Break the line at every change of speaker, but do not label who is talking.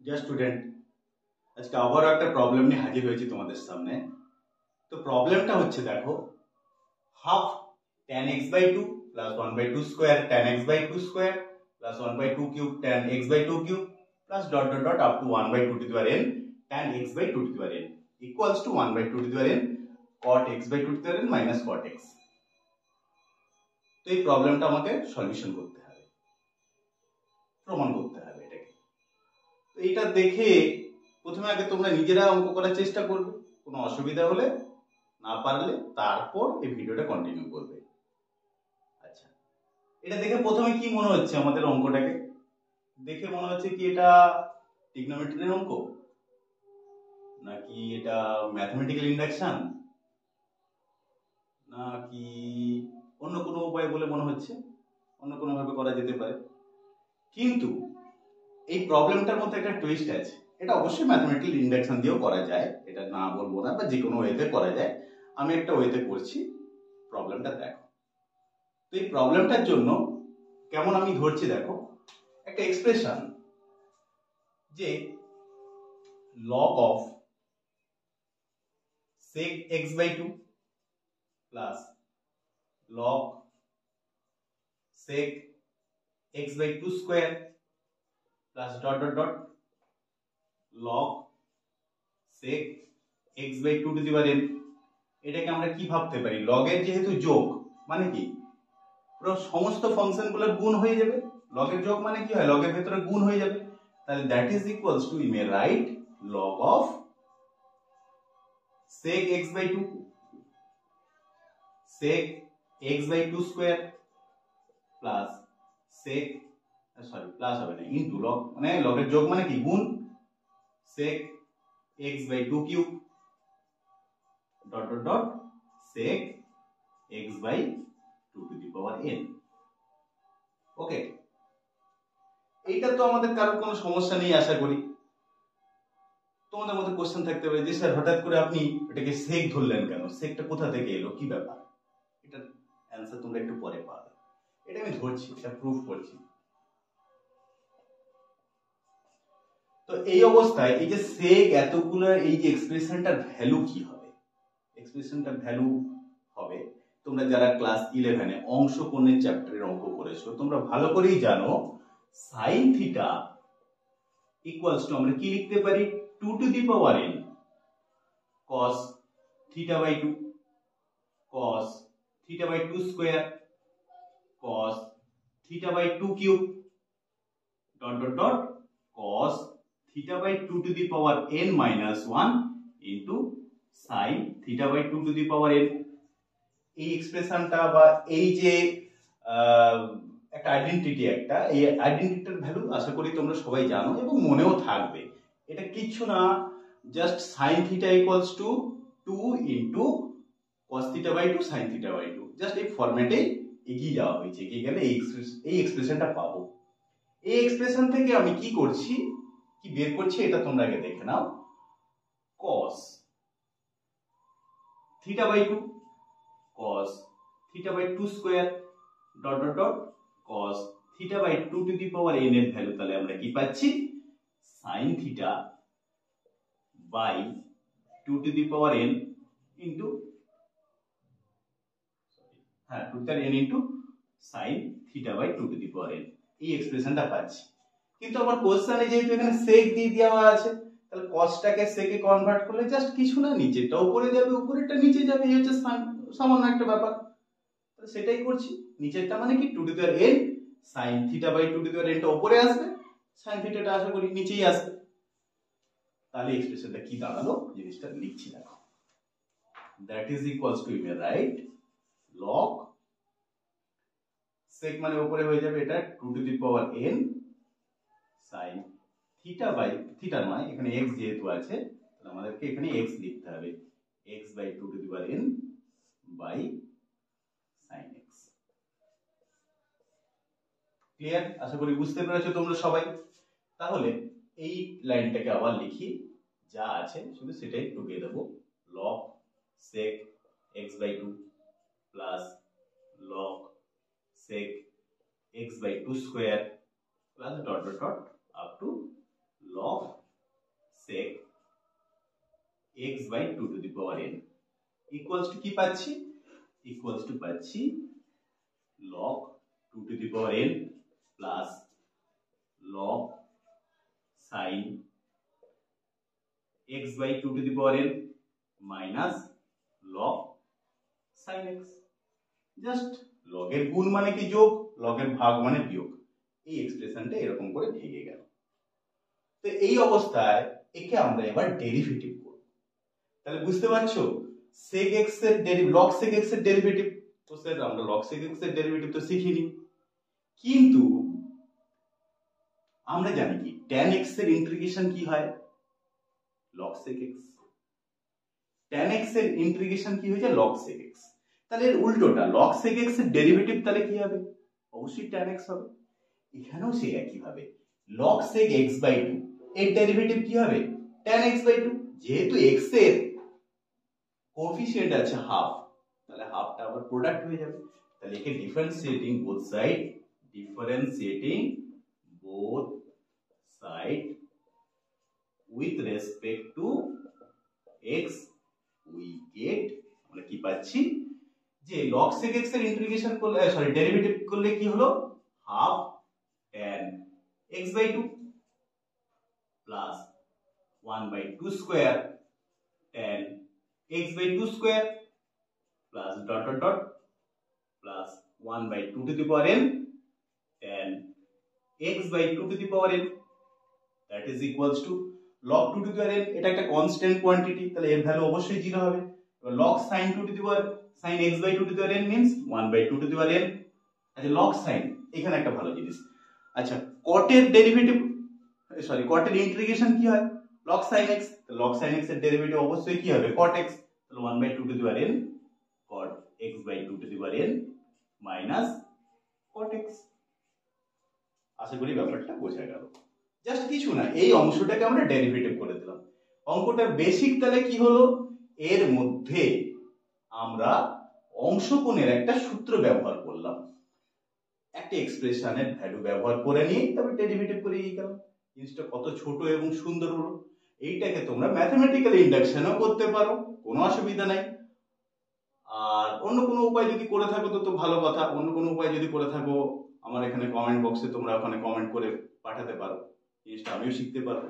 Dear student, আজকে আবারও একটা প্রবলেম নিয়ে হাজির হয়েছি তোমাদের সামনে। তো প্রবলেমটা হচ্ছে, দেখো, half tan x by 2 plus 1 by 2 square tan x by 2 square plus 1 by 2 cube tan x by 2 cube plus dot dot dot up to 1 by 2 to the power n tan x by 2 to the power n equals to 1 by 2 to the power n cot x by 2 to the power n minus cot x। তো এই প্রবলেমটা আমাকে solution করতে হবে, প্রমাণ করতে হবে এটাকে। তো এইটা দেখে প্রথমে আগে তোমরা নিজেরা অঙ্ক করার চেষ্টা করবে, কোনো অসুবিধা হলে, না পারলে তারপর এই ভিডিওটা কন্টিনিউ করবে। আচ্ছা, এটা দেখে প্রথমে কি মনে হচ্ছে? আমাদের অঙ্কটাকে দেখে মনে হচ্ছে কি এটা ট্রিগনোমেট্রির অঙ্ক, নাকি এটা ম্যাথমেটিক্যাল ইন্ডাকশন, নাকি অন্য কোনো উপায় বলে মনে হচ্ছে? অন্য কোনো ভাবে করা যেতে পারে, কিন্তু এই প্রবলেমটার মধ্যে একটা টুইস্ট আছে। এটা অবশ্যই ম্যাথমেটিক্যাল ইন্ডাকশন দিয়েও করা যায়, এটা না বলবো না, বা যে কোনো ওয়েতে করা যায়। আমি একটা ওয়েতে করছি, প্রবলেমটা দেখো। তো এই প্রবলেমটার জন্য কেমন আমি ধরছি দেখো, একটা এক্সপ্রেশন যে log of sec x by 2 plus log sec x by 2 square plus dot dot dot log sec x by 2 to the power n। এটাকে আমরা কি ভাবতে পারি? লগ এর যেহেতু যোগ, মানে কি পুরো সমস্ত ফাংশনগুলোর গুণ হয়ে যাবে। লগের যোগ মানে কি হয়? লগের ভেতরে গুণ হয়ে যাবে। তাহলে that is equals to, you may write log of sec x by 2 sec x by 2 square plus sec, sorry plus হবে না, ইনটু লগ, মানে লগের যোগ মানে কি গুণ, sec x by 2 cube dot dot dot sec x by 2 to the power n। ওকে, এইটা তো আমাদের কারোর কোনো সমস্যা নেই আশা করি। তোমাদের মধ্যে কোশ্চেন থাকতে পারে যে স্যার হঠাৎ করে আপনি এটাকে সেক ধরলেন কেন? সেকটা কোথা থেকে এলো, কি ব্যাপার? এটার অ্যান্সার তোমরা একটু পরে পাবে। এটা আমি ধরছি, এটা প্রুফ করছি। তো এই অবস্থায় এই যে সেক এতগুলো, এই যে এক্সপ্রেশনটার ভ্যালু কি হবে? এক্সপ্রেশনটার ভ্যালু হবে, তোমরা যারা ক্লাস 11-এ অংশকোণের চ্যাপ্টারের অঙ্ক করেছো তোমরা ভালো করেই জানো, sin থিটা ইকুয়ালস টু আমরা কি লিখতে পারি? 2 to the power n cos theta by 2 cos theta by 2 square cos theta by 2 cube dot dot dot cos theta by 2 to the power n minus 1 into sin theta by 2 to the power n। এই এক্সপ্রেশনটা বা এই যে একটা identity, একটা এই আইডেন্টিটির value আশা করি তোমরা সবাই জানো এবং মনেও থাকবে। এটা কিচ্ছু না, just sin theta equals to 2 into cos theta by 2 sin theta by 2, just এই ফরম্যাটে এগিয়ে যাওয়া হয়েছে। এগিয়ে গেলে এই এক্সপ্রেশনটা পাবো। এই এক্সপ্রেশন থেকে আমি কি করছি, কি বের করছি, এটা তোমরা আগে দেখে নাও। cos theta by 2 cos theta by 2 square dot dot dot cos theta by 2 to the power n এর ভ্যালু তাহলে আমরা কি পাচ্ছি? sin theta by 2 to the power n into 2 to the n into sin theta by 2 to the power n। এই এক্সপ্রেশনটা পাচ্ছি। কিন্তু আমার কোশ্চেনে যেহেতু এখানে sec দিয়ে দেওয়া আছে, তাহলে cosটাকে sec এ কনভার্ট করলে জাস্ট কিছু না, নিচেরটা উপরে যাবে, উপরেরটা নিচে যাবে, এই হচ্ছে সামান্য একটা ব্যাপার। তাহলে সেটাই করছি। নিচেরটা মানে কি 2 to the n sin theta by 2 to the n টা উপরে আসবে, sin theta টা আশা করি নিচেই আসবে। তাহলে এক্সপ্রেশনটা কি দাঁড়ালো, জিনিসটা লিখছি দেখো। That is equals to, you may write log sec মানে উপরে হয়ে যাবে এটা 2 to the power n sin theta by, theta নয় এখানে x যেহেতু আছে তাহলে আমাদেরকে এখানে x লিখতে হবে, x by 2 to the power n by sin x। Clear? আশা করি বুঝতে পেরেছো তোমরা সবাই। তাহলে এই লাইনটাকে আবার লিখি, যা আছে শুধু সেটাই ঢুকিয়ে দেবো। log sec x by 2 plus log sec x by 2 square plus dot dot dot up to log sec x by 2 to the power n equals to কি পাচ্ছি equals to পাচ্ছি log 2 to the power n plus log sin x by 2 to the power n minus log sin x just লগের গুণ মানে কি যোগ লগের ভাগ মানে বিয়োগ এই এক্সপ্রেশনটা এরকম করে ভেঙে গেল তো এই অবস্থায় একে আমরা এবার ডেরিভেটিভ করব তাহলে বুঝতে পারছো sec x এর log sec x এর ডেরিভেটিভ তো স্যার আমরা log sec x এর ডেরিভেটিভ তো শিখিনি কিন্তু আমরা জানি কি tan x এর ইন্টিগ্রেশন কি হয় log sec x tan x এর ইন্টিগ্রেশন কি হয়ে যায় log sec x তাহলে এর উল্টোটা log sec x এর ডেরিভেটিভ তাহলে কি হবে অবশ্যই tan x হবে এখানেও সেই একই ভাবে log sec x by 2 এর ডেরিভেটিভ কি হবে tan x by 2 যেহেতু x এর কোএফিসিয়েন্ট আছে হাফ তাহলে হাফটা আবার প্রোডাক্ট হয়ে যাবে তাহলে একে differentiating both side with respect to x we get আমরা কি পাচ্ছি যে log sec x এর ইন্টিগ্রেশন করলে ডেরিভেটিভ করলে কি হলো half tan x by 2 plus 1 by 2 square tan x by 2 square plus dot dot dot plus 1 by 2 to the power n tan x by 2 to the power n that is equals to log 2 to the power n এটা একটা constant quantity তাহলে এর value অবশ্যই 0 হবে এবার log sin 2 to the power sin x by 2 to the power n means 1 by 2 to the power n আচ্ছা log sin এখানে একটা ভালো জিনিস আচ্ছা cot এর ডেরিভেটিভ cot এর ইন্টিগ্রেশন কি হয় log sin x তো log sin x এর ডেরিভেটিভ অবশ্যই কি হবে cot x তাহলে 1 by 2 to the power n cot x by 2 to the power n minus cot x আশা করি ব্যাপারটা বোঝা গেল জাস্ট কিছু না এই অংশটাকে আমরা ডেরিভেটিভ করে দিলাম অঙ্কটার বেসিক তাহলে কি হলো এর মধ্যে আমরা অংশকোণের একটা সূত্র ব্যবহার করলাম একটা এক্সপ্রেশনের ভ্যালু ব্যবহার করে নিয়ে তবে ডেরিভেটিভ করে গেলাম জিনিসটা কত ছোট এবং সুন্দর হলো এইটাকে তোমরা ম্যাথমেটিক্যাল ইন্ডাকশনও করতে পারো কোনো অসুবিধা নাই আর অন্য কোনো উপায় যদি করে থাকো তো ভালো কথা অন্য কোনো উপায় যদি করে থাকো আমার এখানে কমেন্ট বক্সে তোমরা ওখানে কমেন্ট করে পাঠাতে পারো জিনিসটা আমিও শিখতে পারবো